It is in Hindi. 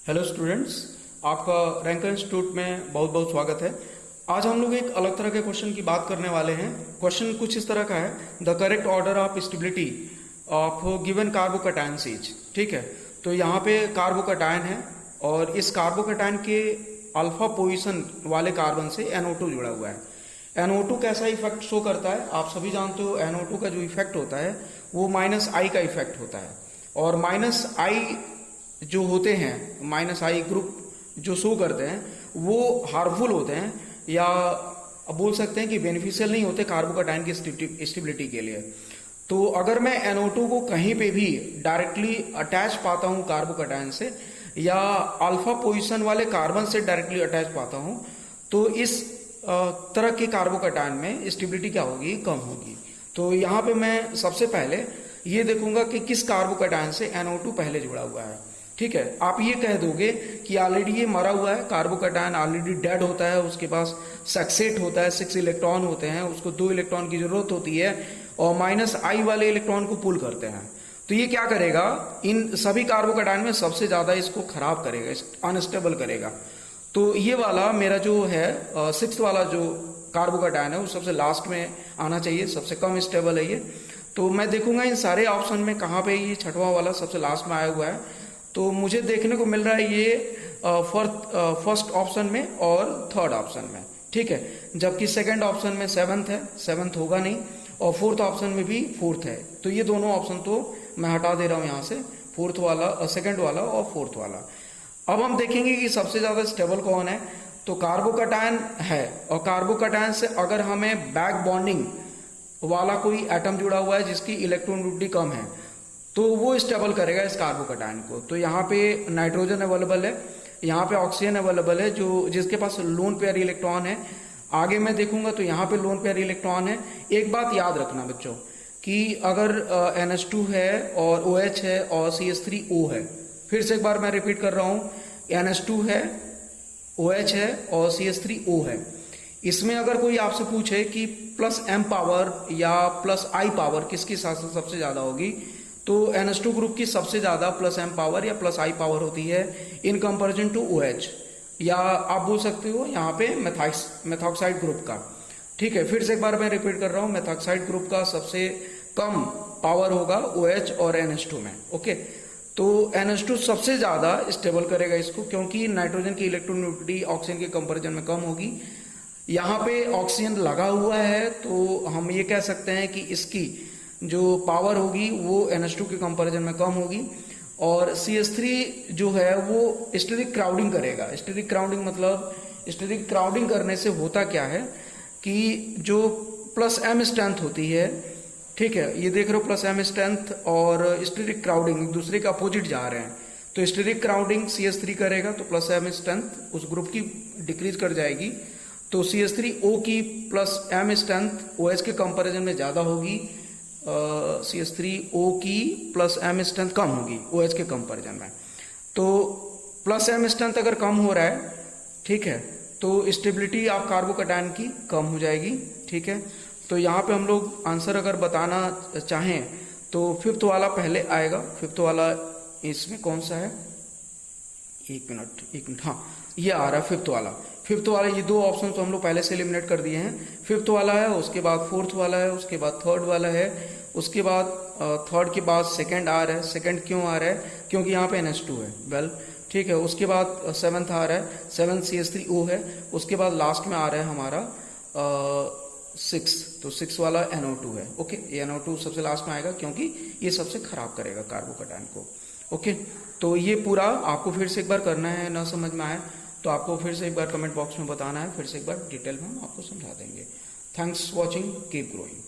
हेलो स्टूडेंट्स, आपका रैंकर इंस्टीट्यूट में बहुत बहुत स्वागत है। आज हम लोग एक अलग तरह के क्वेश्चन की बात करने वाले हैं। क्वेश्चन कुछ इस तरह का है, the correct order of stability of given carbocation is. ठीक है, तो यहाँ पे कार्बोकैटायन है और इस कार्बोकैटायन के अल्फा पोजीशन वाले कार्बन से NO2 जुड़ा हुआ है। NO2 कैसा इफेक्ट शो करता है आप सभी जानते हो। NO2 का जो इफेक्ट होता है वो -I का इफेक्ट होता है और -I जो होते हैं, -I ग्रुप जो शो करते हैं वो हार्मफुल होते हैं या बोल सकते हैं कि बेनिफिशियल नहीं होते कार्बोकैटायन की स्टेबिलिटी के लिए। तो अगर मैं NO2 को कहीं पे भी डायरेक्टली अटैच पाता हूं कार्बोकैटायन से या अल्फा पोजीशन वाले कार्बन से डायरेक्टली अटैच पाता हूं तो इस तरह के कार्बोकैटायन में स्टेबिलिटी क्या होगी, कम होगी। तो यहाँ पे मैं सबसे पहले ये देखूंगा कि किस कार्बोकैटायन से NO2 पहले जुड़ा हुआ है। ठीक है, आप ये कह दोगे कि ऑलरेडी ये मरा हुआ है, कार्बोकैटायन ऑलरेडी डेड होता है, उसके पास सक्सेट होता है, 6 इलेक्ट्रॉन होते हैं, उसको 2 इलेक्ट्रॉन की जरूरत होती है और -I वाले इलेक्ट्रॉन को पुल करते हैं। तो ये क्या करेगा, इन सभी कार्बोकैटायन में सबसे ज्यादा इसको खराब करेगा, अनस्टेबल करेगा। तो ये वाला मेरा जो है 6th वाला जो कार्बोकैटायन है वो सबसे लास्ट में आना चाहिए, सबसे कम स्टेबल है ये। तो मैं देखूंगा इन सारे ऑप्शन में कहाँ पे ये 6वां वाला सबसे लास्ट में आया हुआ है। तो मुझे देखने को मिल रहा है ये फर्स्ट ऑप्शन में और 3rd ऑप्शन में। ठीक है, जबकि 2nd ऑप्शन में 7th है, 7th होगा नहीं, और 4th ऑप्शन में भी 4th है। तो ये दोनों ऑप्शन तो मैं हटा दे रहा हूं यहाँ से, 4th वाला, 2nd वाला और 4th वाला। अब हम देखेंगे कि सबसे ज्यादा स्टेबल कौन है। तो कार्बोकैटायन है और कार्बोकैटायन से अगर हमें बैक बॉन्डिंग वाला कोई एटम जुड़ा हुआ है जिसकी इलेक्ट्रोनेगेटिविटी कम है तो वो स्टेबल करेगा इस कार्बोकैटायन को। तो यहाँ पे नाइट्रोजन अवेलेबल है, यहाँ पे ऑक्सीजन अवेलेबल है जो जिसके पास लोन पेयर इलेक्ट्रॉन है। आगे मैं देखूंगा तो यहाँ पे लोन पेयर इलेक्ट्रॉन है। एक बात याद रखना बच्चों कि अगर NH2 है और OH है और CH3O है, फिर से एक बार मैं रिपीट कर रहा हूँ, NH2 है, OH है और CH3O है। इसमें अगर कोई आपसे पूछे कि +M पावर या +I पावर किसकी सबसे ज्यादा होगी तो NH2 ग्रुप की सबसे ज्यादा +M पावर या +I पावर होती है इन कंपैरिजन टू OH, या आप बोल सकते हो यहाँ पे मेथॉक्साइड ग्रुप का। ठीक है, फिर से एक बार मैं रिपीट कर रहा हूँ, मेथॉक्साइड ग्रुप का सबसे कम पावर होगा OH और NH2 में। ओके, तो NH2 सबसे ज्यादा स्टेबल करेगा इसको क्योंकि नाइट्रोजन की इलेक्ट्रोनेगेटिविटी ऑक्सीजन के कंपैरिजन में कम होगी। यहाँ पे ऑक्सीजन लगा हुआ है तो हम ये कह सकते हैं कि इसकी जो पावर होगी वो NH2 के कंपैरिजन में कम होगी। और CH3 जो है वो स्टेरिक क्राउडिंग करेगा। स्टेरिक क्राउडिंग मतलब, स्टेरिक क्राउडिंग करने से होता क्या है कि जो +M स्ट्रेंथ होती है, ठीक है, ये देख रहे हो +M स्ट्रेंथ और स्टेरिक क्राउडिंग एक दूसरे के अपोजिट जा रहे हैं। तो स्टेरिक क्राउडिंग CH3 करेगा तो +M स्ट्रेंथ उस ग्रुप की डिक्रीज कर जाएगी। तो CH3O की +M स्ट्रेंथ OH के कंपैरिजन में ज्यादा होगी, CH3O की +M स्ट्रेंथ कम होगी OH के कंपैरिजन में। तो +M स्ट्रेंथ अगर कम हो रहा है, ठीक है, तो स्टेबिलिटी ऑफ कार्बोकैटायन की कम हो जाएगी। ठीक है, तो यहाँ पे हम लोग आंसर अगर बताना चाहें तो 5th वाला पहले आएगा। 5th वाला इसमें कौन सा है, एक मिनट, हाँ ये आ रहा है 5th वाला। 5th वाला, ये 2 ऑप्शन तो हम लोग पहले से एलिमिनेट कर दिए हैं। 5th वाला है, उसके बाद 4th वाला है, उसके बाद 3rd वाला है, उसके बाद 3rd के बाद 2nd आ रहा है। 2nd क्यों आ रहा है, क्योंकि यहाँ पे NH2 है। वेल ठीक है, उसके बाद 7th आ रहा है, 7 CH3O है। उसके बाद लास्ट में आ रहा है हमारा 6, तो 6 वाला NO2 है। ओके, ये NO2 सबसे लास्ट में आएगा क्योंकि ये सबसे खराब करेगा कार्बोकैटायन को। ओके, तो ये पूरा आपको फिर से एक बार करना है, ना समझ में आए तो आपको फिर से एक बार कमेंट बॉक्स में बताना है, फिर से एक बार डिटेल में हम आपको समझा देंगे। Thanks watching, keep growing.